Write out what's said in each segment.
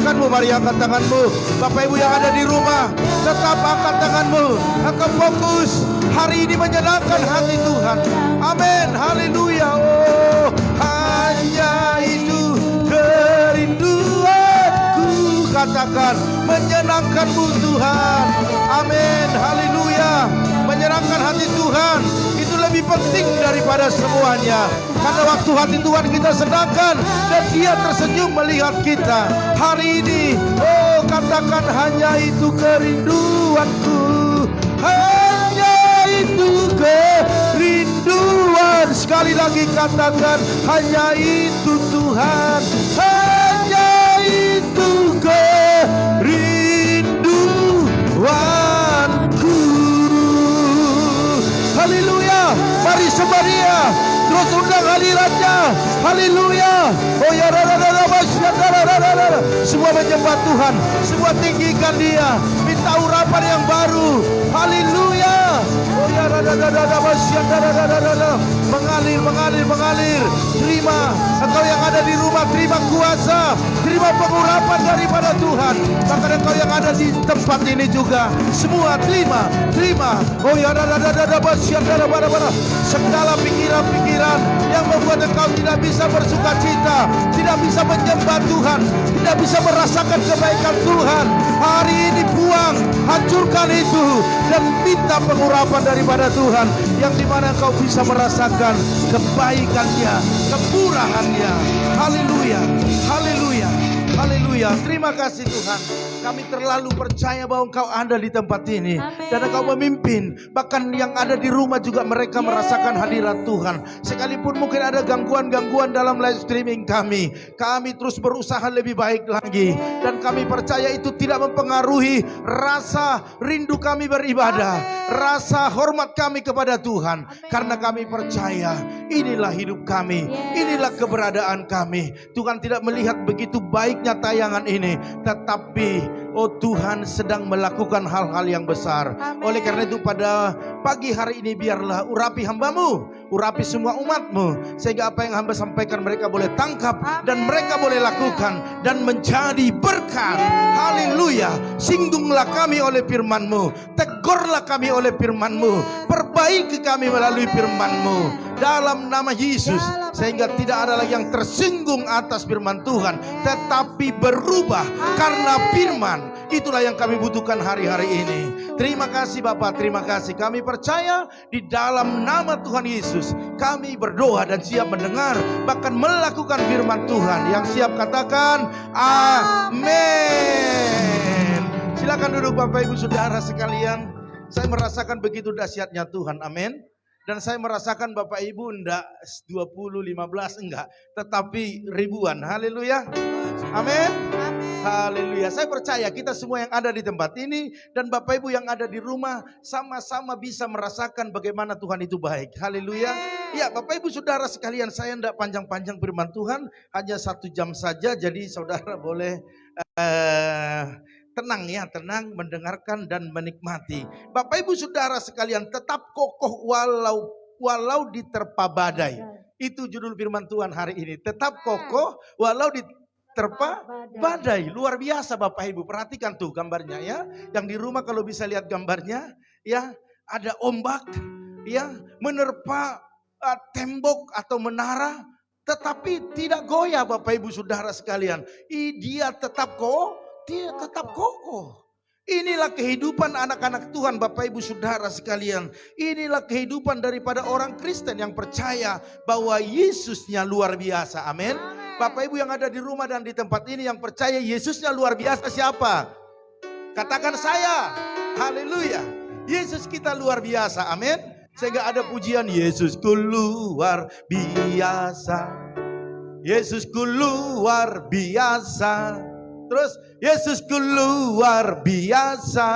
tanganmu, mari angkat tanganmu. Bapak Ibu yang ada di rumah, tetap angkat tanganmu. Engkau fokus hari ini menyenangkan hati Tuhan. Amin, haleluya. Oh, hanya itu kerinduanku, katakan menyenangkanmu Tuhan. Amin, haleluya. Menyenangkan hati Tuhan itu lebih penting daripada semuanya. Karena waktu hati Tuhan kita senangkan dan Dia tersenyum melihat kita hari ini. Oh, katakan hanya itu kerinduanku, hanya itu kerinduan. Sekali lagi katakan hanya itu Tuhan, hanya itu kerinduanku. Haleluya. Mari sembah Dia, terus undang hadiratnya. Haleluya. Oh ya, semua menyembah Tuhan, semua tinggikan Dia, minta urapan yang baru. Haleluya. Oh ya, mengalir, mengalir, mengalir. Terima, engkau yang ada di rumah, terima kuasa, terima pengurapan daripada Tuhan. Bahkan engkau yang ada di tempat ini juga, semua terima, terima. Oh ya, segala pikiran-pikiran yang membuat engkau tidak bisa bersuka cita, tidak bisa menyembah Tuhan, tidak bisa merasakan kebaikan Tuhan, hari ini buang, hancurkan itu dan minta pengurapan daripada Tuhan, yang dimana engkau bisa merasakan kebaikannya, kemurahannya. Haleluya, haleluya, haleluya. Terima kasih Tuhan, kami terlalu percaya bahwa Engkau ada di tempat ini. Amen. Dan Engkau memimpin, bahkan yang ada di rumah juga mereka merasakan hadirat Tuhan. Sekalipun mungkin ada gangguan-gangguan dalam live streaming kami terus berusaha lebih baik lagi. Dan kami percaya itu tidak mempengaruhi rasa rindu kami beribadah, rasa hormat kami kepada Tuhan. Amen. Karena kami percaya inilah hidup kami, inilah keberadaan kami. Tuhan tidak melihat begitu baiknya tayangan ini, tetapi oh Tuhan sedang melakukan hal-hal yang besar. Amen. Oleh karena itu pada pagi hari ini biarlah urapi hamba-Mu, urapi semua umat-Mu, sehingga apa yang hamba sampaikan mereka boleh tangkap. Amen. Dan mereka boleh lakukan dan menjadi berkat. Haleluya. Singgunglah kami oleh firman-Mu, tegurlah kami oleh firman-Mu, perbaiki kami melalui firman-Mu dalam nama Yesus, sehingga tidak ada lagi yang tersinggung atas firman Tuhan, tetapi berubah karena firman. Itulah yang kami butuhkan hari-hari ini. Terima kasih Bapak, terima kasih. Kami percaya di dalam nama Tuhan Yesus kami berdoa dan siap mendengar, bahkan melakukan firman Tuhan. Yang siap katakan amin. Silakan duduk Bapak Ibu Saudara sekalian. Saya merasakan begitu dahsyatnya Tuhan, amin. Dan saya merasakan Bapak Ibu enggak 20, 15 enggak, tetapi ribuan. Haleluya. Amin. Haleluya. Saya percaya kita semua yang ada di tempat ini dan Bapak Ibu yang ada di rumah sama-sama bisa merasakan bagaimana Tuhan itu baik. Haleluya. Ya Bapak Ibu Saudara sekalian, saya enggak panjang-panjang firman Tuhan, hanya 1 jam saja. Jadi saudara boleh tenang ya, tenang mendengarkan dan menikmati. Bapak Ibu Saudara sekalian, tetap kokoh walau diterpa badai. Itu judul firman Tuhan hari ini. Tetap kokoh walau diterpa badai. Luar biasa Bapak Ibu. Perhatikan tuh gambarnya ya. Yang di rumah kalau bisa lihat gambarnya ya, ada ombak ya menerpa tembok atau menara, tetapi tidak goyah Bapak Ibu Saudara sekalian. Dia tetap kokoh. Dia tetap kokoh. Inilah kehidupan anak-anak Tuhan Bapak Ibu Saudara sekalian. Inilah kehidupan daripada orang Kristen yang percaya bahwa Yesusnya luar biasa. Amin. Bapak Ibu yang ada di rumah dan di tempat ini yang percaya Yesusnya luar biasa siapa? Katakan saya. Haleluya. Yesus kita luar biasa. Amin. Sehingga ada pujian Yesusku luar biasa. Yesusku luar biasa. Terus Yesusku luar biasa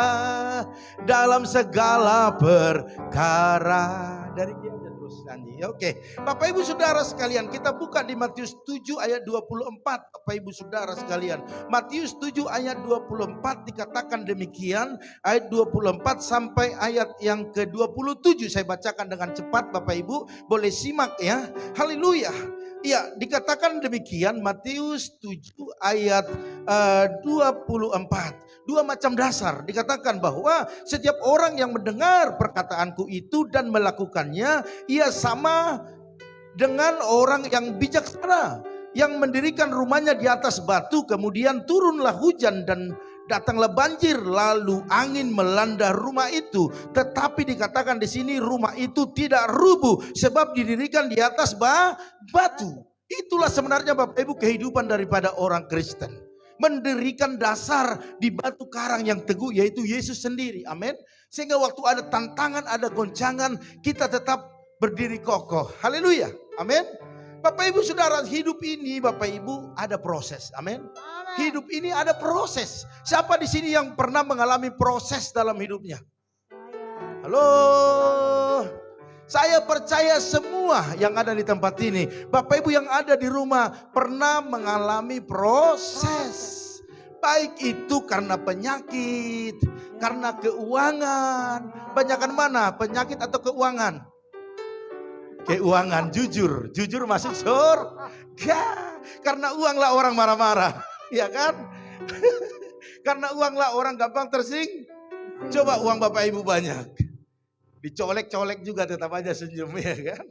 dalam segala perkara. Dari dia aja terus nyanyi. Oke. Bapak Ibu Saudara sekalian, kita buka di Matius 7 ayat 24. Bapak Ibu Saudara sekalian, Matius 7 ayat 24 dikatakan demikian, ayat 24 sampai ayat yang ke-27. Saya bacakan dengan cepat, Bapak Ibu boleh simak ya. Haleluya. Ya, dikatakan demikian Matius 7 ayat 24. Dua macam dasar. Dikatakan bahwa setiap orang yang mendengar perkataanku itu dan melakukannya, ia sama dengan orang yang bijaksana yang mendirikan rumahnya di atas batu, kemudian turunlah hujan dan datanglah banjir, lalu angin melanda rumah itu. Tetapi dikatakan di sini rumah itu tidak rubuh sebab didirikan di atas batu. Itulah sebenarnya Bapak Ibu kehidupan daripada orang Kristen. Mendirikan dasar di batu karang yang teguh, yaitu Yesus sendiri. Amin. Sehingga waktu ada tantangan, ada goncangan, kita tetap berdiri kokoh. Haleluya. Amin. Bapak Ibu Saudara, hidup ini Bapak Ibu ada proses. Amin. Hidup ini ada proses. Siapa di sini yang pernah mengalami proses dalam hidupnya? Halo. Saya percaya semua yang ada di tempat ini, Bapak Ibu yang ada di rumah pernah mengalami proses. Baik itu karena penyakit, karena keuangan. Banyakan mana? Penyakit atau keuangan? Keuangan, jujur masuk surga. Karena uanglah orang marah-marah, ya kan? Karena uanglah orang gampang tersinggung. Coba uang Bapak Ibu banyak, dicolek-colek juga tetap aja senyum, ya kan?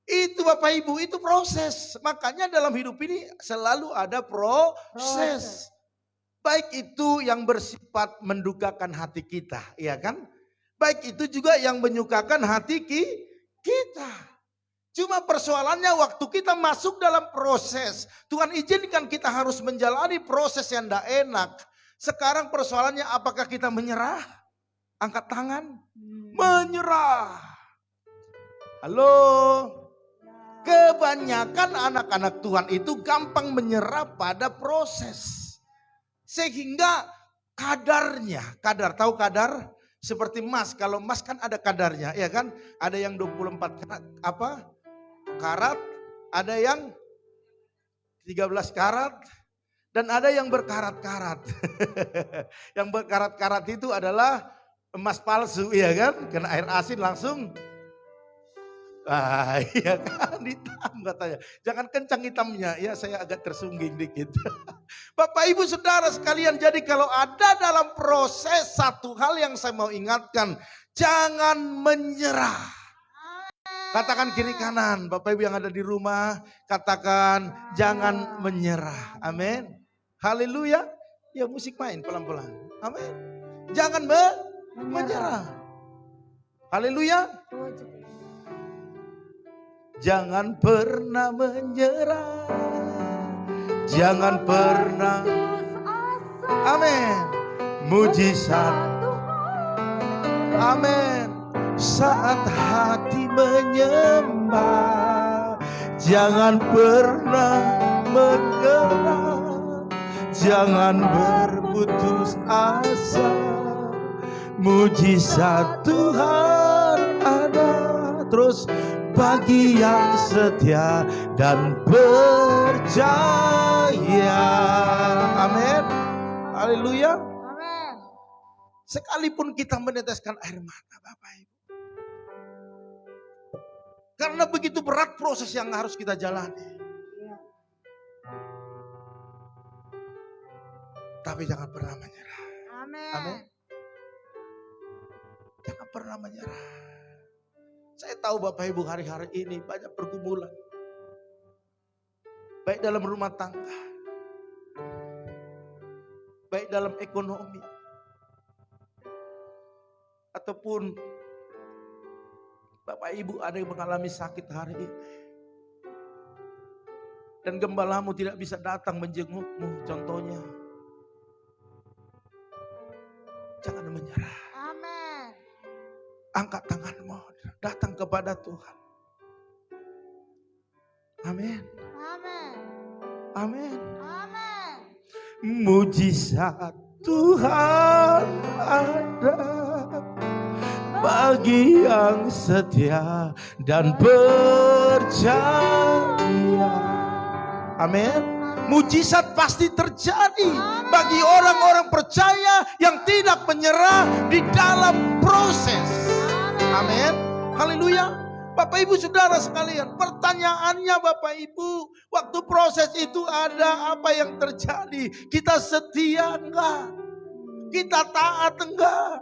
Itu Bapak Ibu, itu proses. Makanya dalam hidup ini selalu ada proses. Baik itu yang bersifat mendukakan hati kita, ya kan? Baik itu juga yang menyukakan hati kita. Cuma persoalannya waktu kita masuk dalam proses, Tuhan izinkan kita harus menjalani proses yang tidak enak. Sekarang persoalannya apakah kita menyerah? Angkat tangan. Menyerah. Halo. Kebanyakan anak-anak Tuhan itu gampang menyerah pada proses. Sehingga kadarnya, tahu kadar? Seperti emas, kalau emas kan ada kadarnya, ya kan? Ada yang 24 karat, ada yang 13 karat, dan ada yang berkarat-karat. Yang berkarat-karat itu adalah emas palsu, ya kan? Kena air asin langsung. Iya kan, hitam katanya. Jangan kencang hitamnya, ya saya agak tersungging dikit. Bapak Ibu Saudara sekalian, jadi kalau ada dalam proses satu hal yang saya mau ingatkan, jangan menyerah. Katakan kiri kanan, Bapak Ibu yang ada di rumah, katakan jangan menyerah. Amin. Haleluya. Ya musik main pelan-pelan. Amin. Jangan menyerah. Haleluya. Jangan pernah menyerah. Jangan pernah. Amin. Mujizat. Amin. Saat hati menyembah, jangan pernah menyerah. Jangan berputus asa. Mujizat Tuhan ada terus bagi yang setia dan percaya. Amin. Haleluya. Amin. Sekalipun kita meneteskan air mata Bapak Ibu, karena begitu berat proses yang harus kita jalani. Tapi jangan pernah menyerah. Amin. Amin. Jangan pernah menyerah. Saya tahu Bapak Ibu hari-hari ini banyak pergumulan. Baik dalam rumah tangga. Baik dalam ekonomi. Ataupun Bapak Ibu ada yang mengalami sakit hari ini. Dan gembalamu tidak bisa datang menjengukmu contohnya. Jangan menyerah. Amin. Angkat tanganmu. Datang kepada Tuhan. Amin. Amin. Amin. Amin. Mujizat Tuhan ada bagi yang setia dan percaya. Amin. Mujizat pasti terjadi bagi orang-orang percaya yang tidak menyerah di dalam proses. Amin. Haleluya. Bapak Ibu Saudara sekalian, pertanyaannya Bapak Ibu, waktu proses itu ada apa yang terjadi? Kita setia enggak? Kita taat enggak?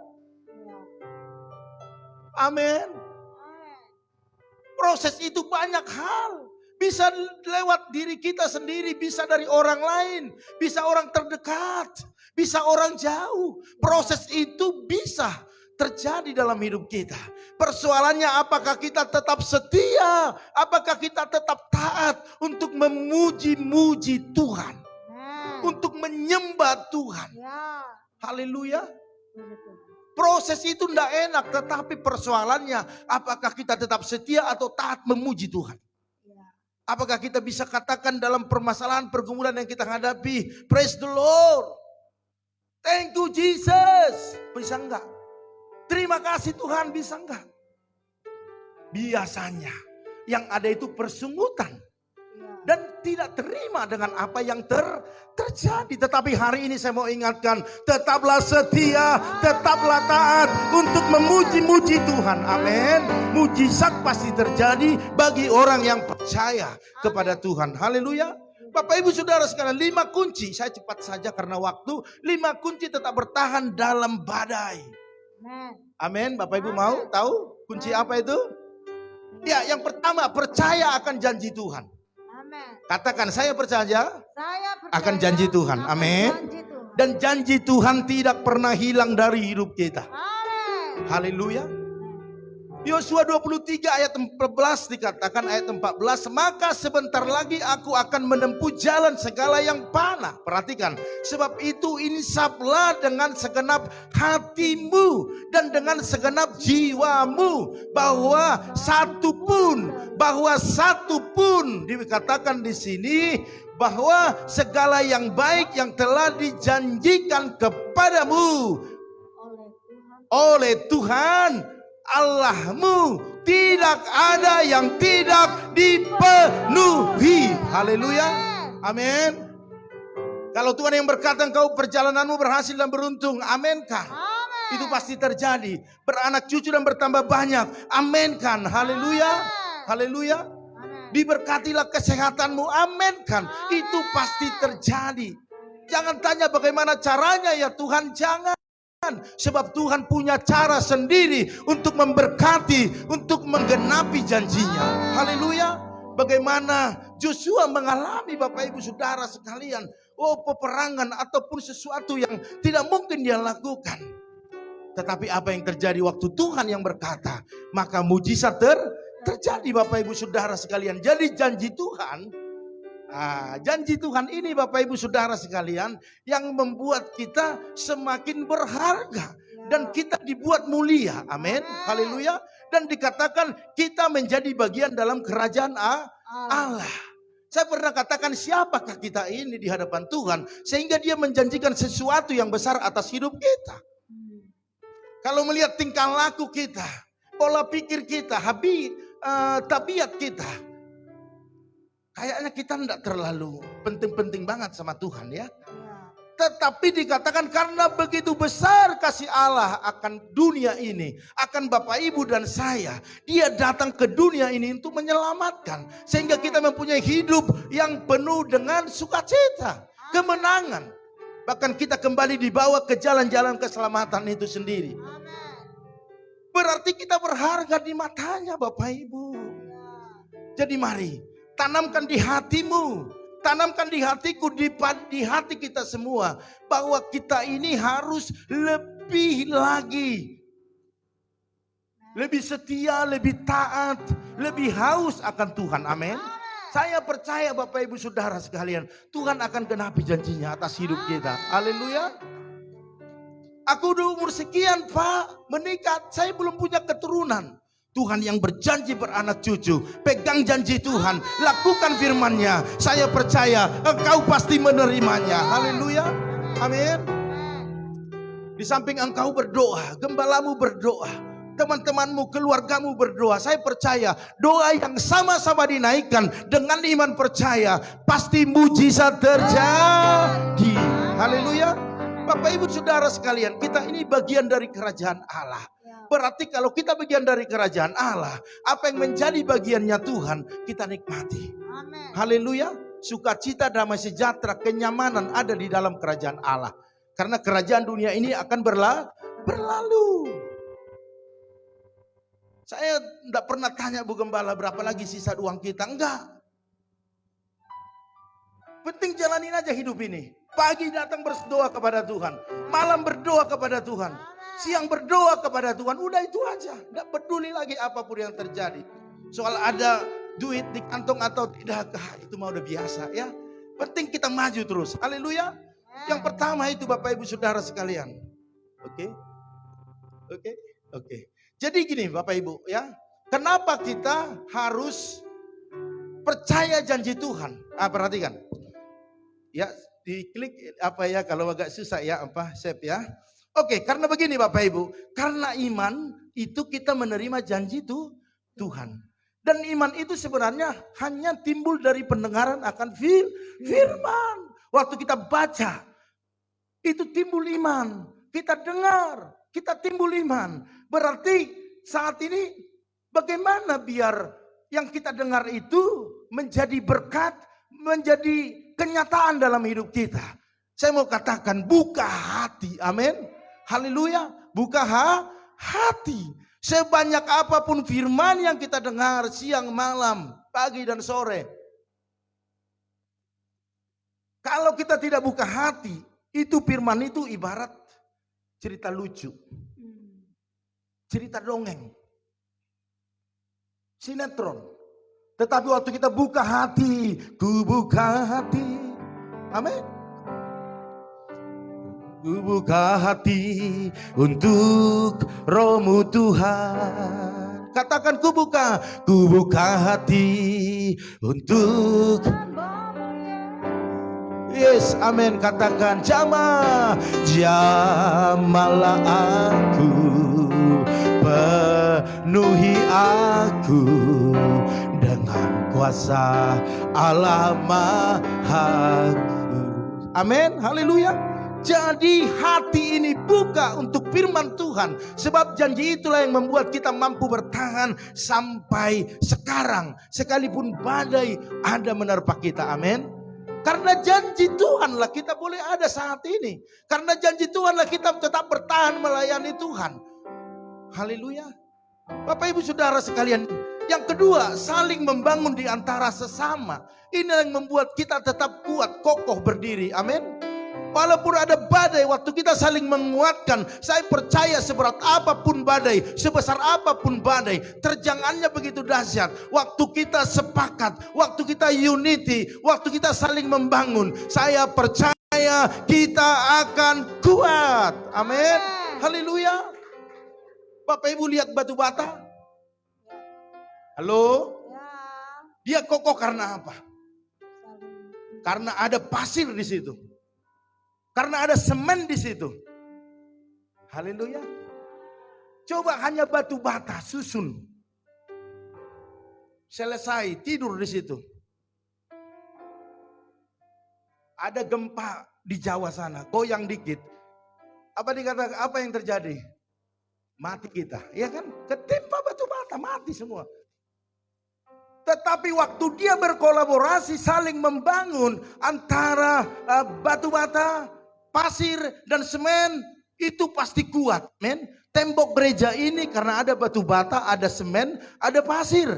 Amin. Proses itu banyak hal. Bisa lewat diri kita sendiri, bisa dari orang lain, bisa orang terdekat, bisa orang jauh. Proses itu bisa terjadi dalam hidup kita. Persoalannya apakah kita tetap setia, apakah kita tetap taat untuk memuji-muji Tuhan, untuk menyembah Tuhan. Haleluya. Proses itu tidak enak, tetapi persoalannya apakah kita tetap setia atau taat memuji Tuhan. Apakah kita bisa katakan dalam permasalahan pergumulan yang kita hadapi, praise the Lord, thank you Jesus, bisa enggak? Terima kasih Tuhan, bisa enggak? Biasanya yang ada itu persungutan dan tidak terima dengan apa yang terjadi. Tetapi hari ini saya mau ingatkan, tetaplah setia, tetaplah taat untuk memuji-muji Tuhan. Amin. Mujizat pasti terjadi bagi orang yang percaya kepada Tuhan. Haleluya. Bapak Ibu Saudara sekalian, 5 kunci, saya cepat saja karena waktu. 5 kunci tetap bertahan dalam badai. Amin. Bapak Ibu mau tahu kunci apa itu? Ya, yang pertama, percaya akan janji Tuhan. Katakan, saya percaya akan janji Tuhan. Amin. Dan janji Tuhan tidak pernah hilang dari hidup kita. Haleluya. Yosua 23 ayat 14 dikatakan, ayat 14, maka sebentar lagi aku akan menempuh jalan segala yang panah. Perhatikan, sebab itu insaflah dengan segenap hatimu dan dengan segenap jiwamu, bahwa satu pun dikatakan di sini, bahwa segala yang baik yang telah dijanjikan kepadamu oleh Tuhan Allahmu, tidak ada yang tidak dipenuhi. Haleluya. Amin. Kalau Tuhan yang berkata engkau perjalananmu berhasil dan beruntung, amin kan? Itu pasti terjadi. Beranak cucu dan bertambah banyak, amin kan? Haleluya. Haleluya. Diberkatilah kesehatanmu, amin kan? Itu pasti terjadi. Jangan tanya bagaimana caranya ya Tuhan, jangan. Sebab Tuhan punya cara sendiri untuk memberkati, untuk menggenapi janjinya. Haleluya. Bagaimana Joshua mengalami Bapak Ibu Saudara sekalian, peperangan ataupun sesuatu yang tidak mungkin dia lakukan. Tetapi apa yang terjadi waktu Tuhan yang berkata, maka mujizat terjadi Bapak Ibu Saudara sekalian. Jadi janji Tuhan, janji Tuhan ini Bapak Ibu Saudara sekalian yang membuat kita semakin berharga dan kita dibuat mulia. Amin. Haleluya. Dan dikatakan kita menjadi bagian dalam kerajaan Allah. Saya pernah katakan, siapakah kita ini di hadapan Tuhan sehingga dia menjanjikan sesuatu yang besar atas hidup kita. Kalau melihat tingkah laku kita, pola pikir kita, tabiat kita, kayaknya kita tidak terlalu penting-penting banget sama Tuhan ya. Tetapi dikatakan karena begitu besar kasih Allah akan dunia ini, akan Bapak Ibu dan saya, dia datang ke dunia ini untuk menyelamatkan. Sehingga kita mempunyai hidup yang penuh dengan sukacita, kemenangan. Bahkan kita kembali dibawa ke jalan-jalan keselamatan itu sendiri. Berarti kita berharga di matanya Bapak Ibu. Jadi mari, tanamkan di hatimu, tanamkan di hatiku, di hati kita semua, bahwa kita ini harus lebih lagi, lebih setia, lebih taat, lebih haus akan Tuhan. Amin. Saya percaya Bapak Ibu Saudara sekalian, Tuhan akan genapi janjinya atas hidup kita. Haleluya. Aku udah umur sekian Pak, menikah, saya belum punya keturunan. Tuhan yang berjanji beranak cucu, pegang janji Tuhan, lakukan firman-Nya. Saya percaya engkau pasti menerimanya. Haleluya. Amin. Di samping engkau berdoa, gembalamu berdoa, teman-temanmu, keluargamu berdoa, saya percaya doa yang sama-sama dinaikkan dengan iman percaya, pasti mujizat terjadi. Haleluya. Bapak Ibu Saudara sekalian, kita ini bagian dari kerajaan Allah. Berarti kalau kita bagian dari kerajaan Allah, apa yang menjadi bagiannya Tuhan, kita nikmati. Haleluya. Sukacita, damai sejahtera, kenyamanan ada di dalam kerajaan Allah. Karena kerajaan dunia ini akan berlalu. Saya tidak pernah tanya Bu Gembala berapa lagi sisa uang kita. Enggak. Penting jalanin aja hidup ini. Pagi datang berdoa kepada Tuhan. Malam berdoa kepada Tuhan. Siang berdoa kepada Tuhan. Udah itu aja. Tidak peduli lagi apapun yang terjadi. Soal ada duit di kantong atau tidak. Itu mah udah biasa ya. Penting kita maju terus. Haleluya. Yang pertama itu Bapak Ibu Saudara sekalian. Oke. Jadi gini Bapak Ibu ya. Kenapa kita harus percaya janji Tuhan? Perhatikan. Ya, diklik apa ya kalau agak susah ya save ya. Oke, karena begini Bapak Ibu, karena iman itu kita menerima janji itu Tuhan. Dan iman itu sebenarnya hanya timbul dari pendengaran akan firman. Waktu kita baca, itu timbul iman. Kita dengar, kita timbul iman. Berarti saat ini bagaimana biar yang kita dengar itu menjadi berkat, menjadi kenyataan dalam hidup kita. Saya mau katakan buka hati, amin. Haleluya, buka hati. Sebanyak apapun firman yang kita dengar siang, malam, pagi dan sore. Kalau kita tidak buka hati, itu firman itu ibarat cerita lucu. Cerita dongeng. Sinetron. Tetapi waktu kita buka hati, ku buka hati. Amin. Ku buka hati untuk Roh-Mu Tuhan. Katakan ku buka hati untuk. Yes, amin. Katakan jamalah aku, penuhi aku dengan kuasa Allah Maha Kudus. Amin, haleluya. Jadi hati ini buka untuk firman Tuhan. Sebab janji itulah yang membuat kita mampu bertahan sampai sekarang. Sekalipun badai ada menerpa kita. Amin. Karena janji Tuhanlah kita boleh ada saat ini. Karena janji Tuhanlah kita tetap bertahan melayani Tuhan. Haleluya. Bapak Ibu Saudara sekalian. Yang kedua, saling membangun di antara sesama. Ini yang membuat kita tetap kuat, kokoh berdiri. Amin. Walaupun ada badai, waktu kita saling menguatkan, saya percaya seberat apapun badai, sebesar apapun badai, terjangannya begitu dahsyat. Waktu kita sepakat, waktu kita unity, waktu kita saling membangun, saya percaya kita akan kuat. Amin. Haleluya. Bapak Ibu lihat batu bata? Halo? Dia kokoh karena apa? Karena ada pasir di situ. Karena ada semen di situ. Haleluya. Coba hanya batu bata susun. Selesai tidur di situ. Ada gempa di Jawa sana, goyang dikit. Apa dikatakan? Apa yang terjadi? Mati kita, ya kan? Ketimpa batu bata, mati semua. Tetapi waktu dia berkolaborasi saling membangun antara batu bata, pasir dan semen, itu pasti kuat, men. Tembok gereja ini karena ada batu bata, ada semen, ada pasir.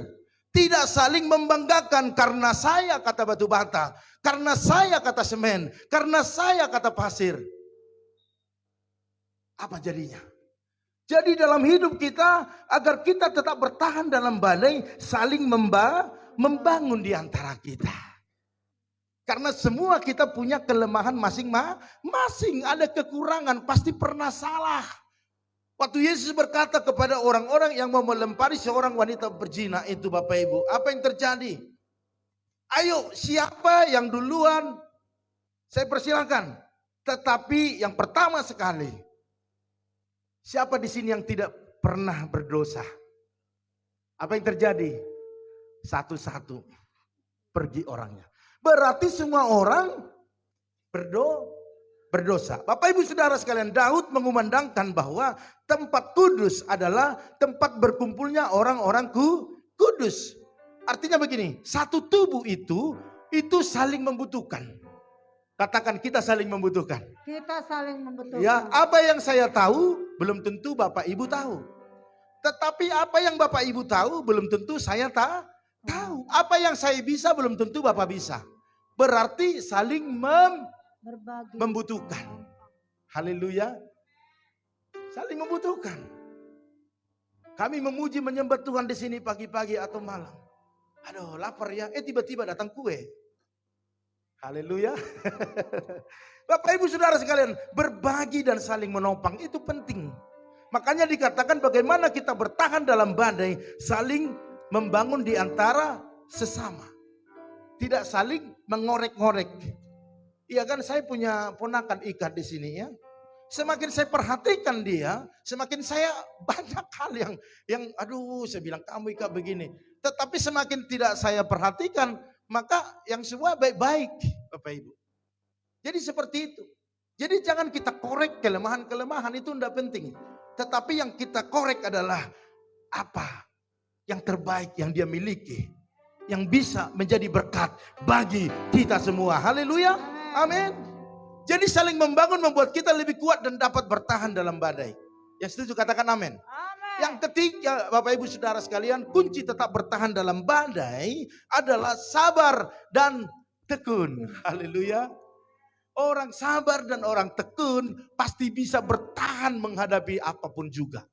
Tidak saling membanggakan karena saya kata batu bata, karena saya kata semen, karena saya kata pasir. Apa jadinya? Jadi dalam hidup kita, agar kita tetap bertahan dalam badai, saling membangun di antara kita. Karena semua kita punya kelemahan masing-masing. Ada kekurangan, pasti pernah salah. Waktu Yesus berkata kepada orang-orang yang mau melempari seorang wanita berzina itu Bapak Ibu. Apa yang terjadi? Ayo siapa yang duluan? Saya persilakan. Tetapi yang pertama sekali. Siapa di sini yang tidak pernah berdosa? Apa yang terjadi? Satu-satu pergi orangnya. Berarti semua orang berdosa. Bapak Ibu Saudara sekalian, Daud mengumandangkan bahwa tempat kudus adalah tempat berkumpulnya orang-orang kudus. Artinya begini, satu tubuh itu saling membutuhkan. Katakan, kita saling membutuhkan. Kita saling membutuhkan. Ya, apa yang saya tahu belum tentu Bapak Ibu tahu. Tetapi apa yang Bapak Ibu tahu belum tentu saya tahu. Apa yang saya bisa belum tentu Bapak bisa. Berarti saling Berbagi. membutuhkan. Haleluya. Saling membutuhkan. Kami memuji menyembah Tuhan di sini pagi-pagi atau malam. Aduh, lapar ya. Tiba-tiba datang kue. Haleluya. Bapak Ibu Saudara sekalian, berbagi dan saling menopang itu penting. Makanya dikatakan bagaimana kita bertahan dalam badai, saling membangun di antara sesama. Tidak saling mengorek-ngorek. Iya kan, saya punya ponakan ikat di sini ya. Semakin saya perhatikan dia, semakin saya banyak hal yang aduh, saya bilang kamu ikat begini. Tetapi semakin tidak saya perhatikan, maka yang semua baik-baik, Bapak Ibu. Jadi seperti itu. Jadi jangan kita korek kelemahan-kelemahan, itu tidak penting. Tetapi yang kita korek adalah apa yang terbaik yang dia miliki. Yang bisa menjadi berkat bagi kita semua. Haleluya. Amin. Jadi saling membangun membuat kita lebih kuat dan dapat bertahan dalam badai. Yang setuju katakan amin. Yang ketiga, Bapak Ibu Saudara sekalian, kunci tetap bertahan dalam badai adalah sabar dan tekun. Haleluya. Orang sabar dan orang tekun pasti bisa bertahan menghadapi apapun juga.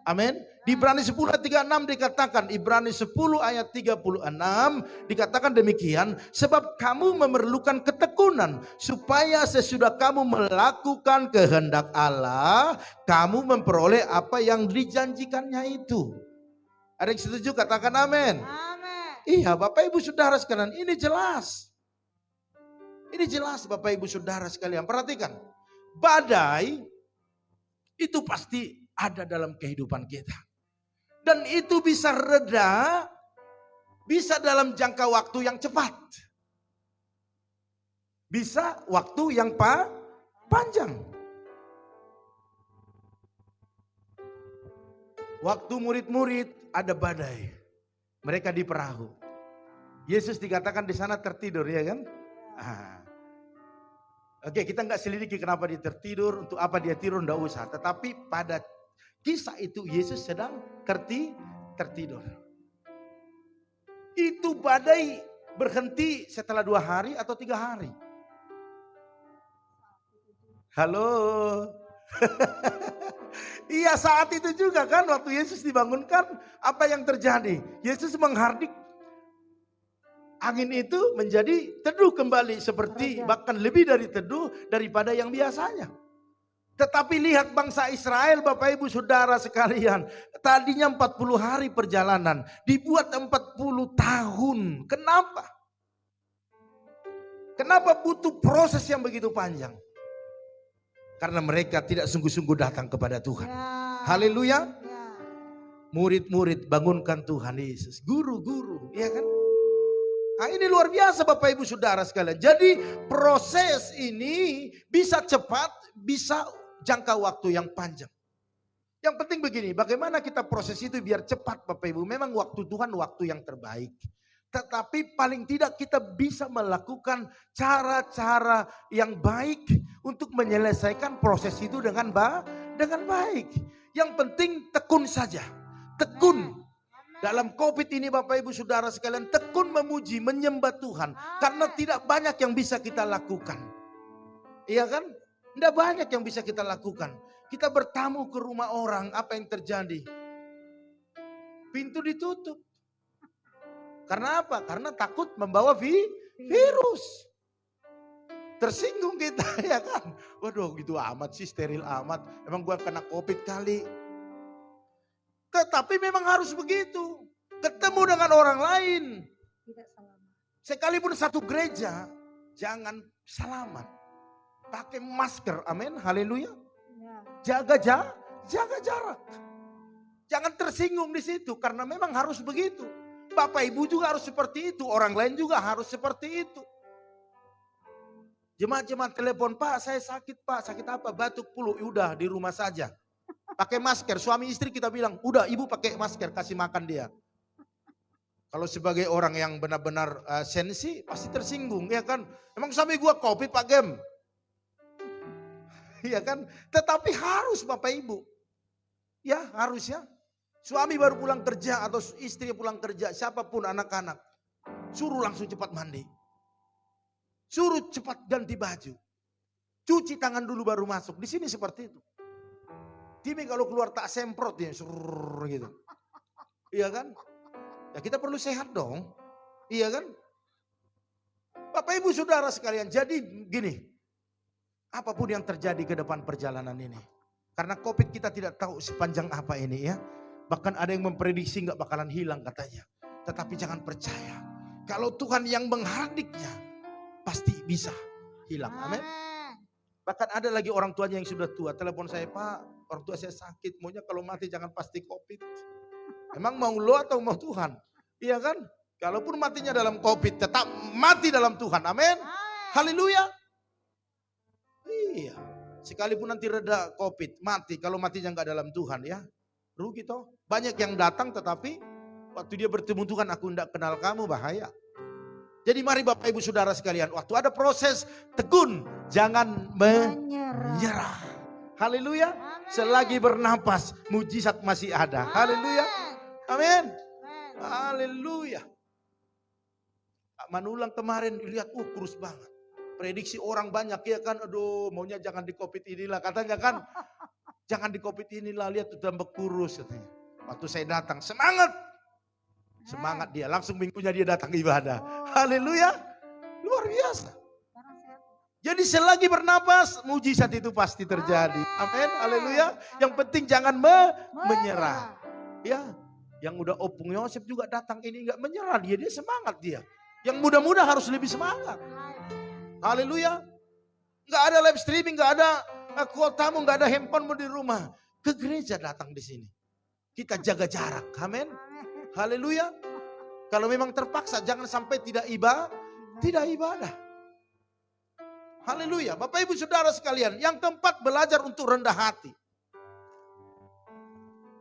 Amin. Di Ibrani 10 ayat 36 dikatakan, Ibrani 10 ayat 36 dikatakan demikian, sebab kamu memerlukan ketekunan supaya sesudah kamu melakukan kehendak Allah, kamu memperoleh apa yang dijanjikannya itu. Ada yang setuju katakan amin. Amin. Iya, Bapak Ibu Saudara sekalian, ini jelas. Ini jelas Bapak Ibu Saudara sekalian, perhatikan. Badai itu pasti ada dalam kehidupan kita. Dan itu bisa reda, bisa dalam jangka waktu yang cepat. Bisa waktu yang panjang. Waktu murid-murid ada badai. Mereka di perahu. Yesus dikatakan di sana tertidur, ya kan? Oke, kita nggak selidiki kenapa dia tertidur, untuk apa dia tidur, nggak usah. Tetapi pada kisah itu Yesus sedang tertidur. Itu badai berhenti setelah 2 hari atau 3 hari. Halo. Iya, saat itu juga kan waktu Yesus dibangunkan, apa yang terjadi? Yesus menghardik angin itu menjadi teduh kembali, seperti bahkan lebih dari teduh daripada yang biasanya. Tetapi lihat bangsa Israel, Bapak Ibu Saudara sekalian, tadinya 40 hari perjalanan, dibuat 40 tahun. Kenapa? Kenapa butuh proses yang begitu panjang? Karena mereka tidak sungguh-sungguh datang kepada Tuhan. Haleluya. Murid-murid bangunkan Tuhan Yesus. Guru-guru, ya kan? Nah, ini luar biasa Bapak Ibu Saudara sekalian. Jadi proses ini bisa cepat, bisa jangka waktu yang panjang. Yang penting begini, bagaimana kita proses itu biar cepat Bapak Ibu. Memang waktu Tuhan waktu yang terbaik. Tetapi paling tidak kita bisa melakukan cara-cara yang baik untuk menyelesaikan proses itu dengan baik. Yang penting tekun saja. Tekun. Dalam COVID ini Bapak Ibu Saudara sekalian, tekun memuji, menyembah Tuhan. Karena tidak banyak yang bisa kita lakukan. Iya kan? Tidak banyak yang bisa kita lakukan. Kita bertamu ke rumah orang, apa yang terjadi? Pintu ditutup. Karena apa? Karena takut membawa virus. Tersinggung kita, ya kan? Waduh, gitu amat sih, steril amat. Emang gua kena COVID kali. Tetapi memang harus begitu. Ketemu dengan orang lain. Sekalipun satu gereja, jangan salaman. Pakai masker, amin, haleluya. Jaga jarak. Jangan tersinggung di situ, karena memang harus begitu. Bapak Ibu juga harus seperti itu, orang lain juga harus seperti itu. Jemaat-jemaat telepon, Pak saya sakit Pak, sakit apa? Batuk flu, udah di rumah saja. Pakai masker, suami istri kita bilang, udah ibu pakai masker, kasih makan dia. Kalau sebagai orang yang benar-benar sensi, pasti tersinggung, ya kan? Emang suami gua COVID Pak Gem? Iya kan? Tetapi harus Bapak Ibu. Ya harus ya. Suami baru pulang kerja atau istri pulang kerja, siapapun anak-anak. Suruh langsung cepat mandi. Suruh cepat ganti baju. Cuci tangan dulu baru masuk. Di sini seperti itu. Timi kalau keluar tak semprot ya, surr gitu. Iya kan? Ya kita perlu sehat dong. Iya kan? Bapak Ibu Saudara sekalian, jadi gini. Apapun yang terjadi ke depan perjalanan ini. Karena COVID kita tidak tahu sepanjang apa ini ya. Bahkan ada yang memprediksi nggak bakalan hilang katanya. Tetapi jangan percaya. Kalau Tuhan yang menghardiknya, pasti bisa hilang. Amin. Bahkan ada lagi orang tuanya yang sudah tua. Telepon saya, Pak, orang tua saya sakit. Maunya kalau mati jangan pasti COVID. Emang mau lo atau mau Tuhan? Iya kan? Kalaupun matinya dalam COVID, tetap mati dalam Tuhan. Amin. Haleluya. Iya. Sekalipun nanti reda COVID, mati. Kalau matinya nggak dalam Tuhan ya. Rugi toh. Banyak yang datang tetapi waktu dia bertemu Tuhan, aku tidak kenal kamu, bahaya. Jadi mari Bapak Ibu Saudara sekalian, waktu ada proses tekun, jangan menyerah. Haleluya. Selagi bernapas, mujizat masih ada. Haleluya. Amin. Haleluya. Pak Manulang kemarin lihat, kurus banget. Prediksi orang banyak ya kan, aduh maunya jangan di COVID inilah. Katanya kan, jangan di COVID inilah, lihat tuh tambah kurus katanya. Waktu saya datang, semangat. Semangat dia, langsung minggunya dia datang ibadah. Haleluya, luar biasa. Jadi selagi bernapas, mujizat itu pasti terjadi. Amin, haleluya. Yang penting jangan menyerah. Ya, yang udah Opung Yosef juga datang ini nggak menyerah, dia semangat dia. Yang muda-muda harus lebih semangat. Haleluya. Nggak ada live streaming, nggak ada kuotamu, nggak ada handphonemu di rumah. Ke gereja datang di sini. Kita jaga jarak, amin. Haleluya. Kalau memang terpaksa jangan sampai tidak ibadah. Haleluya. Bapak Ibu Saudara sekalian, yang keempat belajar untuk rendah hati.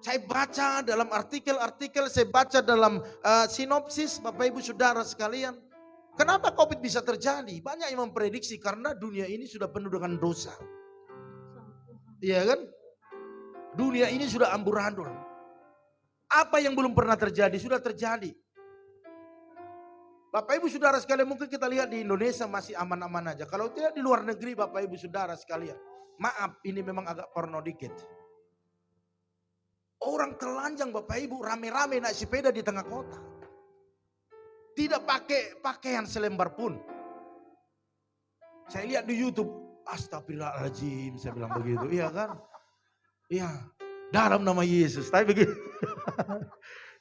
Saya baca dalam artikel-artikel, saya baca dalam sinopsis Bapak Ibu Saudara sekalian. Kenapa COVID bisa terjadi? Banyak yang memprediksi karena dunia ini sudah penuh dengan dosa. Iya kan? Dunia ini sudah amburadul. Apa yang belum pernah terjadi, sudah terjadi. Bapak Ibu Saudara sekalian, mungkin kita lihat di Indonesia masih aman-aman aja. Kalau tidak di luar negeri Bapak Ibu Saudara sekalian. Maaf, ini memang agak porno dikit. Orang telanjang Bapak Ibu rame-rame naik sepeda di tengah kota. Tidak pakai pakaian selembar pun. Saya lihat di YouTube, astagfirullahaladzim, saya bilang begitu. Iya kan? Iya. Dalam nama Yesus, tapi begitu.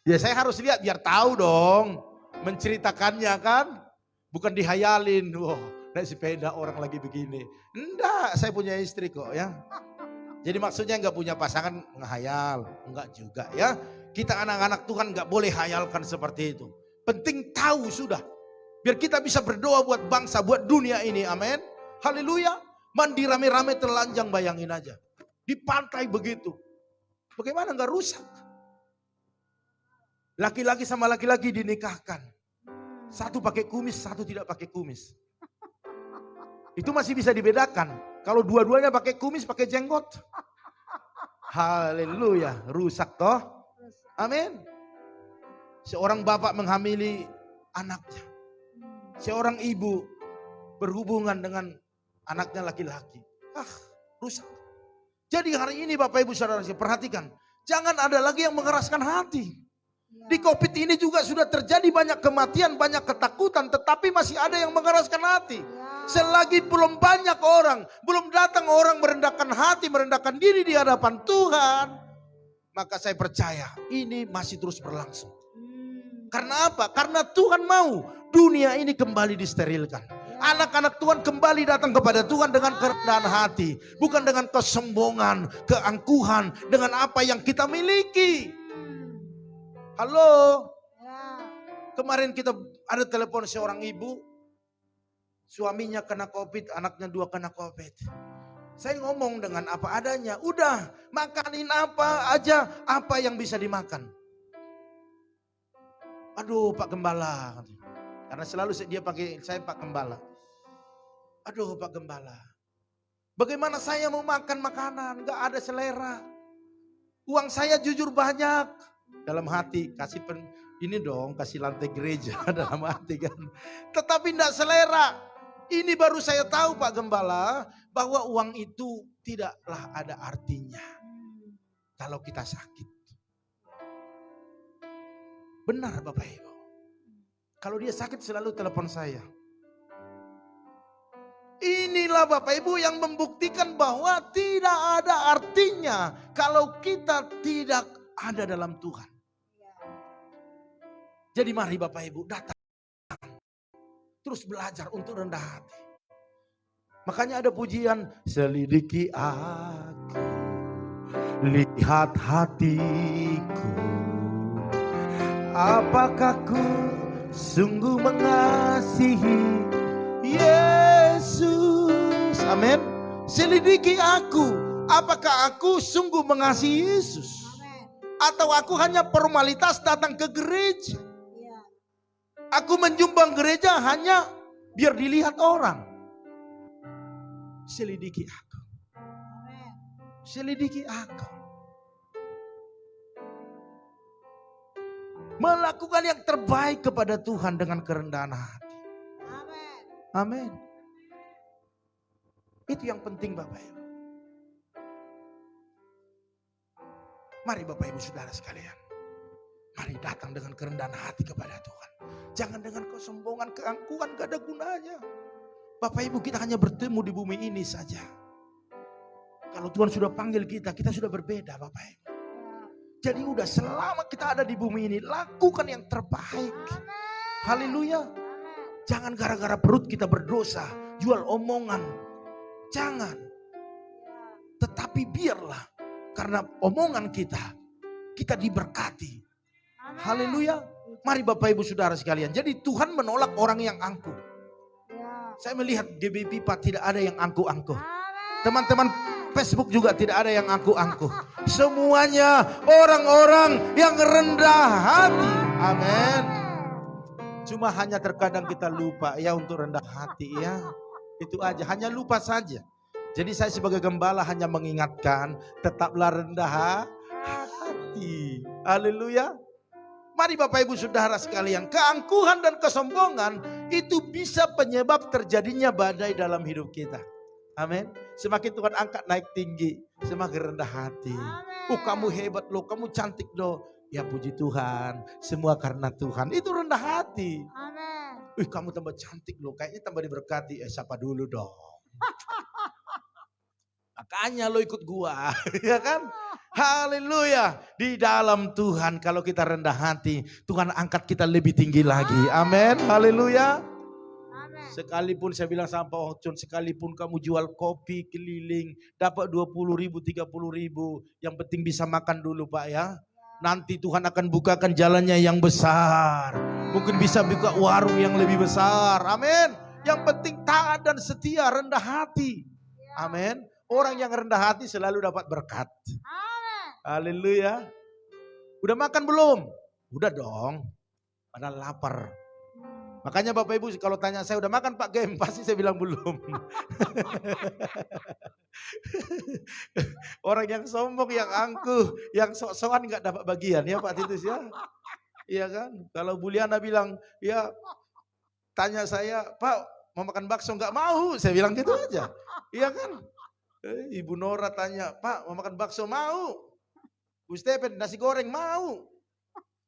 Ya saya harus lihat biar tahu dong. Menceritakannya kan. Bukan dihayalin. Wah, naik sepeda orang lagi begini. Enggak, saya punya istri kok ya. Jadi maksudnya enggak punya pasangan ngehayal. Enggak juga ya. Kita anak-anak Tuhan enggak boleh hayalkan seperti itu. Penting tahu sudah. Biar kita bisa berdoa buat bangsa, buat dunia ini. Amin. Haleluya. Mandi rame-rame telanjang, bayangin aja. Di pantai begitu. Bagaimana enggak rusak? Laki-laki sama laki-laki dinikahkan. Satu pakai kumis, satu tidak pakai kumis. Itu masih bisa dibedakan. Kalau dua-duanya pakai kumis, pakai jenggot. Haleluya, rusak toh. Amin. Seorang bapak menghamili anaknya. Seorang ibu berhubungan dengan anaknya laki-laki. Rusak. Jadi hari ini Bapak Ibu Saudara perhatikan. Jangan ada lagi yang mengeraskan hati. Di COVID ini juga sudah terjadi banyak kematian, banyak ketakutan. Tetapi masih ada yang mengeraskan hati. Selagi belum banyak orang, belum datang orang merendahkan hati, merendahkan diri di hadapan Tuhan. Maka saya percaya ini masih terus berlangsung. Karena apa? Karena Tuhan mau dunia ini kembali disterilkan. Anak-anak Tuhan kembali datang kepada Tuhan dengan kerendahan hati. Bukan dengan kesombongan, keangkuhan, dengan apa yang kita miliki. Halo. Kemarin kita ada telepon seorang ibu. Suaminya kena COVID, anaknya 2 kena COVID. Saya ngomong dengan apa adanya. Udah, makanin apa aja, apa yang bisa dimakan. Aduh Pak Gembala. Karena selalu dia pakai saya Pak Gembala. Aduh Pak Gembala. Bagaimana saya mau makan makanan, gak ada selera. Uang saya jujur banyak. Dalam hati, kasih ini dong, kasih lantai gereja dalam hati kan. Tetapi gak selera. Ini baru saya tahu Pak Gembala, bahwa uang itu tidaklah ada artinya kalau kita sakit. Benar Bapak Ibu. Kalau dia sakit selalu telepon saya. Inilah Bapak Ibu yang membuktikan bahwa tidak ada artinya kalau kita tidak ada dalam Tuhan. Jadi mari Bapak Ibu datang. Terus belajar untuk rendah hati. Makanya ada pujian, selidiki aku, lihat hatiku, apakah ku sungguh mengasihi Yesus. Amin. Selidiki aku, apakah aku sungguh mengasihi Yesus? Atau aku hanya formalitas datang ke gereja? Aku menjumbang gereja hanya biar dilihat orang. Selidiki aku. Selidiki aku. Melakukan yang terbaik kepada Tuhan dengan kerendahan hati. Amin. Itu yang penting Bapak Ibu. Mari Bapak Ibu saudara sekalian. Mari datang dengan kerendahan hati kepada Tuhan. Jangan dengan kesombongan, keangkuhan, gak ada gunanya. Bapak Ibu, kita hanya bertemu di bumi ini saja. Kalau Tuhan sudah panggil kita, kita sudah berbeda Bapak Ibu. Jadi udah selama kita ada di bumi ini, lakukan yang terbaik. Haleluya. Jangan gara-gara perut kita berdosa, jual omongan. Jangan. Tetapi biarlah, karena omongan kita diberkati. Haleluya. Mari Bapak Ibu Saudara sekalian. Jadi Tuhan menolak orang yang angkuh. Saya melihat GBP Pak tidak ada yang angkuh-angkuh. Teman-teman Facebook juga tidak ada yang angkuh-angkuh. Semuanya orang-orang yang rendah hati. Amin. Cuma hanya terkadang kita lupa ya untuk rendah hati ya. Itu aja, hanya lupa saja. Jadi saya sebagai gembala hanya mengingatkan, tetaplah rendah hati. Haleluya. Mari Bapak Ibu Saudara sekalian, keangkuhan dan kesombongan itu bisa penyebab terjadinya badai dalam hidup kita. Amin. Semakin Tuhan angkat naik tinggi, semakin rendah hati. Oh kamu hebat loh, kamu cantik loh. Ya puji Tuhan, semua karena Tuhan. Itu rendah hati. Amin. Kamu tambah cantik loh, kayaknya tambah diberkati. Sapa dulu dong. Makanya lo ikut gua, ya kan? Haleluya. Di dalam Tuhan kalau kita rendah hati, Tuhan angkat kita lebih tinggi lagi. Amin. Haleluya. Sekalipun saya bilang sama Pak Ocon, sekalipun kamu jual kopi keliling, dapat 20.000, 30.000. Yang penting bisa makan dulu Pak ya. Nanti Tuhan akan bukakan jalannya yang besar. Mungkin bisa buka warung yang lebih besar. Amin. Yang penting taat dan setia, rendah hati. Amin. Orang yang rendah hati selalu dapat berkat. Haleluya. Udah makan belum? Udah dong. Padahal lapar. Makanya Bapak Ibu kalau tanya saya udah makan Pak Gem, pasti saya bilang belum. Orang yang sombong, yang angkuh, yang sok-sokan gak dapat bagian ya Pak Titus ya. Iya kan? Kalau Buliana bilang, ya tanya saya, Pak mau makan bakso gak mau? Saya bilang gitu aja. Iya kan? Ibu Nora tanya, Pak mau makan bakso? Mau. Bu Stephen nasi goreng? Mau.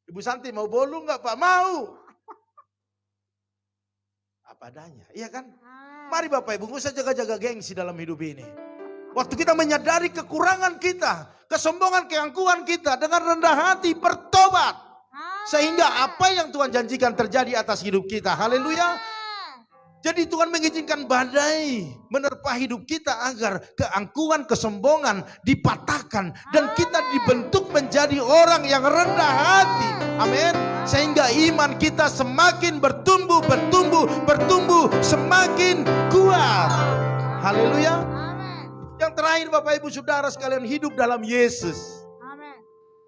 Ibu Santi mau bolu enggak Pak? Mau. Apa adanya, iya kan? Mari Bapak Ibu, gak usah jaga-jaga gengsi dalam hidup ini. Waktu kita menyadari kekurangan kita, kesombongan, keangkuhan kita, dengan rendah hati bertobat. Sehingga apa yang Tuhan janjikan terjadi atas hidup kita. Haleluya. Jadi Tuhan mengizinkan badai menerpa hidup kita agar keangkuhan, kesombongan dipatahkan. Dan kita dibentuk menjadi orang yang rendah hati. Amin. Sehingga iman kita semakin bertumbuh, semakin kuat. Haleluya. Amin. Yang terakhir Bapak Ibu Saudara sekalian, hidup dalam Yesus. Amin.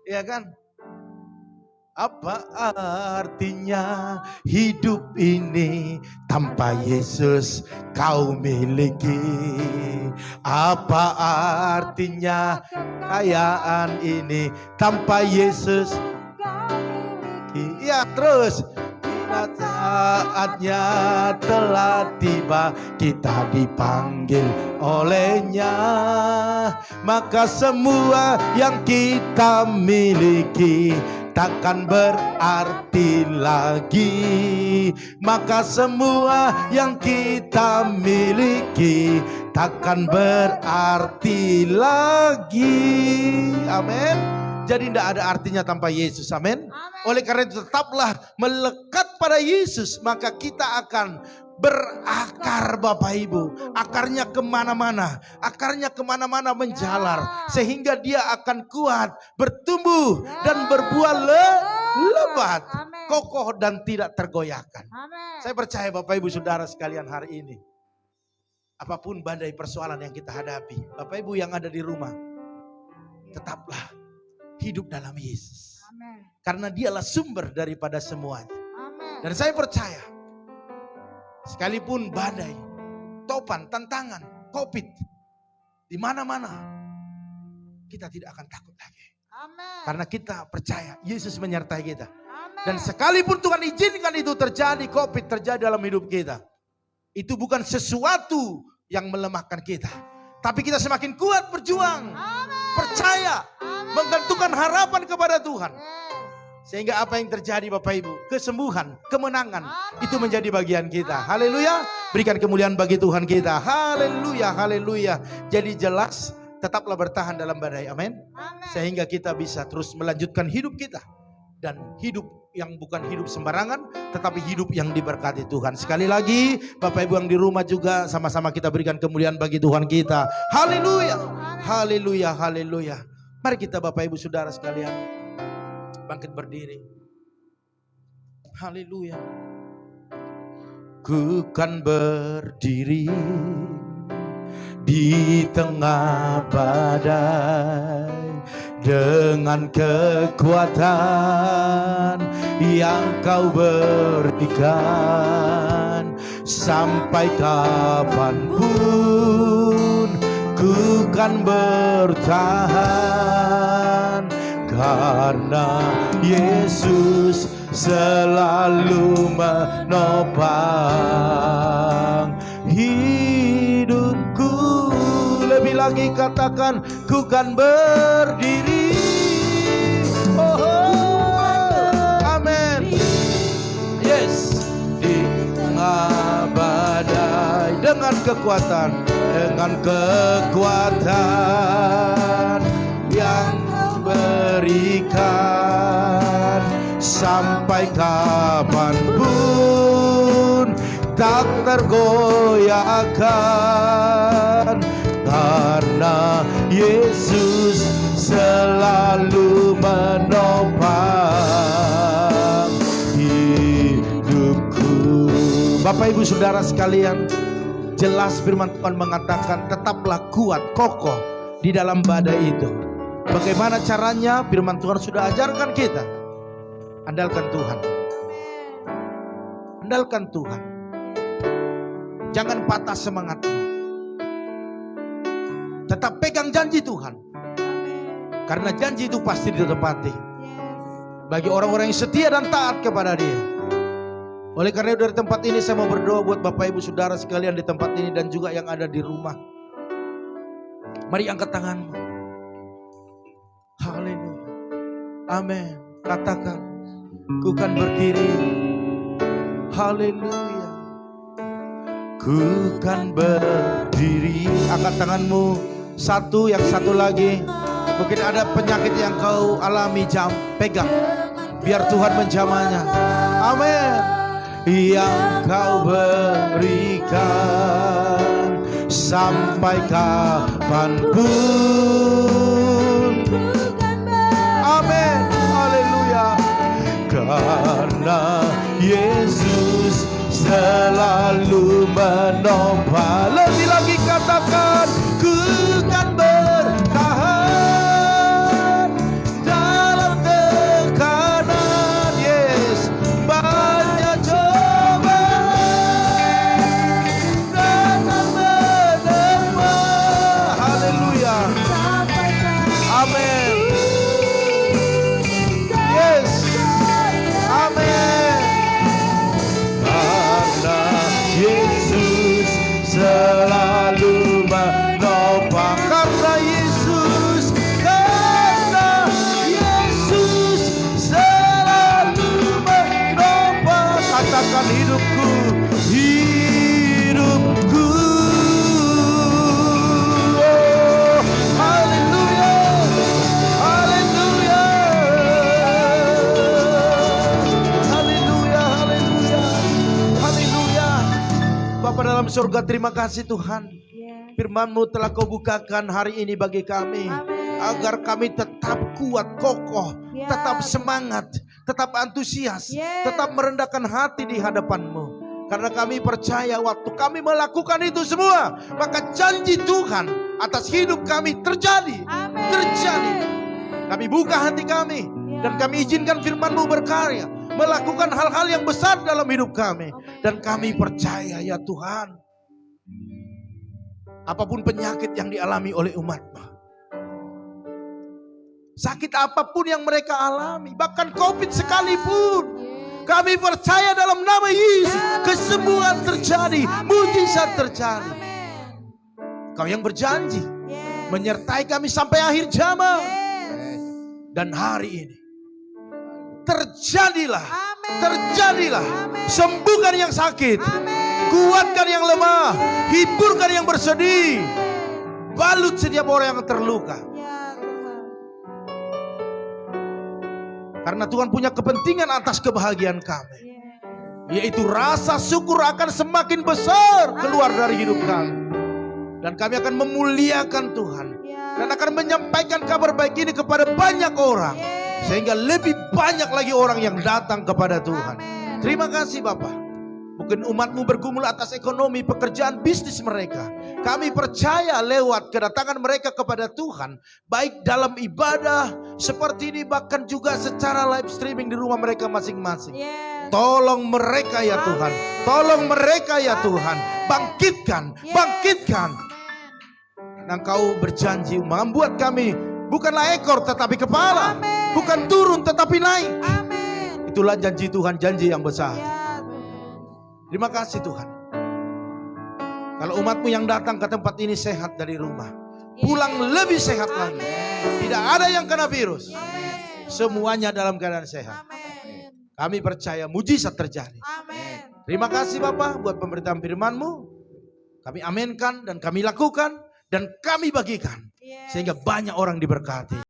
Iya kan? Apa artinya hidup ini tanpa Yesus kau miliki? Apa artinya kekayaan ini tanpa Yesus kau miliki? Ya terus. Saatnya telah tiba, kita dipanggil olehnya, maka semua yang kita miliki takkan berarti lagi. Maka semua yang kita miliki takkan berarti lagi. Amin. Jadi tidak ada artinya tanpa Yesus. Amin. Oleh karena itu tetaplah melekat pada Yesus, maka kita akan berakar Bapak Ibu. Akarnya kemana-mana. Akarnya kemana-mana menjalar. Sehingga dia akan kuat, bertumbuh dan berbuah lebat. Kokoh dan tidak tergoyahkan. Saya percaya Bapak Ibu Saudara sekalian hari ini, apapun badai persoalan yang kita hadapi, Bapak Ibu yang ada di rumah, tetaplah hidup dalam Yesus. Amen. Karena dialah sumber daripada semuanya. Amen. Dan saya percaya, sekalipun badai, topan, tantangan, COVID, di mana-mana, kita tidak akan takut lagi. Amen. Karena kita percaya Yesus menyertai kita. Amen. Dan sekalipun Tuhan izinkan itu terjadi, COVID terjadi dalam hidup kita, itu bukan sesuatu yang melemahkan kita. Tapi kita semakin kuat berjuang. Amen. Percaya. Menggantungkan harapan kepada Tuhan. Yes. Sehingga apa yang terjadi Bapak Ibu, kesembuhan, kemenangan, Amen. itu menjadi bagian kita. Haleluya. Berikan kemuliaan bagi Tuhan kita. Haleluya, haleluya. Jadi jelas, tetaplah bertahan dalam badai. Amin. Sehingga kita bisa terus melanjutkan hidup kita. Dan hidup yang bukan hidup sembarangan, tetapi hidup yang diberkati Tuhan. Sekali lagi, Bapak Ibu yang di rumah juga, sama-sama kita berikan kemuliaan bagi Tuhan kita. Haleluya. Haleluya, haleluya. Mari kita Bapak Ibu Saudara sekalian bangkit berdiri. Haleluya. Ku kan berdiri di tengah badai dengan kekuatan yang kau berikan. Sampai kapanpun ku kan bertahan, karena Yesus selalu menopang hidupku. Lebih lagi katakan, ku kan berdiri. Amin. Yes. Di tengah badai dengan kekuatan yang berikan. Sampai kapanpun tak tergoyahkan, karena Yesus selalu menopang hidupku. Bapak Ibu Saudara sekalian, jelas firman Tuhan mengatakan tetaplah kuat, kokoh di dalam badai itu. Bagaimana caranya? Firman Tuhan sudah ajarkan kita. Andalkan Tuhan. Andalkan Tuhan. Jangan patah semangatmu. Tetap pegang janji Tuhan. Karena janji itu pasti ditepati. Bagi orang-orang yang setia dan taat kepada Dia. Oleh karena itu dari tempat ini saya mau berdoa buat Bapak Ibu Saudara sekalian di tempat ini dan juga yang ada di rumah. Mari angkat tanganmu. Haleluya. Amin. Katakan, ku kan berdiri. Haleluya. Ku kan berdiri. Angkat tanganmu. Satu, yang satu lagi. Mungkin ada penyakit yang kau alami, pegang. Biar Tuhan menjamahnya. Amin. Yang kau berikan sampai kapanpun. Amin. Haleluya. Karena Yesus selalu menopang. Lebih lagi katakan, ku kan bertahan dalam tekanan. Yes, banyak cobaan datang menerpa. Haleluya. Amin. Yes. Amin. Karena Yesus selalu menopang. Karena Yesus selalu menopang. Katakan hidupku. Oh, haleluya. Haleluya. Haleluya. Haleluya. Haleluya. Bapa dalam surga, terima kasih Tuhan. Firman-Mu telah Kau bukakan hari ini bagi kami. Agar kami tetap kuat, kokoh, tetap semangat, tetap antusias, tetap merendahkan hati di hadapan-Mu. Karena kami percaya waktu kami melakukan itu semua, maka janji Tuhan atas hidup kami terjadi. Terjadi. Kami buka hati kami dan kami izinkan firman-Mu berkarya, melakukan hal-hal yang besar dalam hidup kami. Dan kami percaya ya Tuhan, apapun penyakit yang dialami oleh umat-Mu, sakit apapun yang mereka alami, bahkan COVID sekalipun, kami percaya dalam nama Yesus, kesembuhan terjadi, mujizat terjadi. Kau yang berjanji menyertai kami sampai akhir zaman. Dan hari ini terjadilah, terjadilah. Sembuhkan yang sakit, kuatkan yang lemah, hiburkan yang bersedih, balut setiap orang yang terluka. Karena Tuhan punya kepentingan atas kebahagiaan kami, yaitu rasa syukur akan semakin besar keluar dari hidup kami. Dan kami akan memuliakan Tuhan, dan akan menyampaikan kabar baik ini kepada banyak orang, sehingga lebih banyak lagi orang yang datang kepada Tuhan. Terima kasih Bapa. Mungkin umat-Mu bergumul atas ekonomi, pekerjaan, bisnis mereka. Kami percaya lewat kedatangan mereka kepada Tuhan, baik dalam ibadah seperti ini, bahkan juga secara live streaming di rumah mereka masing-masing. Tolong mereka ya Tuhan. Tolong mereka ya Tuhan. Bangkitkan, bangkitkan. Dan Kau berjanji membuat kami bukanlah ekor tetapi kepala. Bukan turun tetapi naik. Itulah janji Tuhan, janji yang besar. Terima kasih Tuhan. Kalau umat-Mu yang datang ke tempat ini sehat dari rumah, pulang lebih sehat lagi. Tidak ada yang kena virus. Semuanya dalam keadaan sehat. Kami percaya mujizat terjadi. Terima kasih Bapak buat pemberitaan firman-Mu. Kami aminkan dan kami lakukan dan kami bagikan. Sehingga banyak orang diberkati.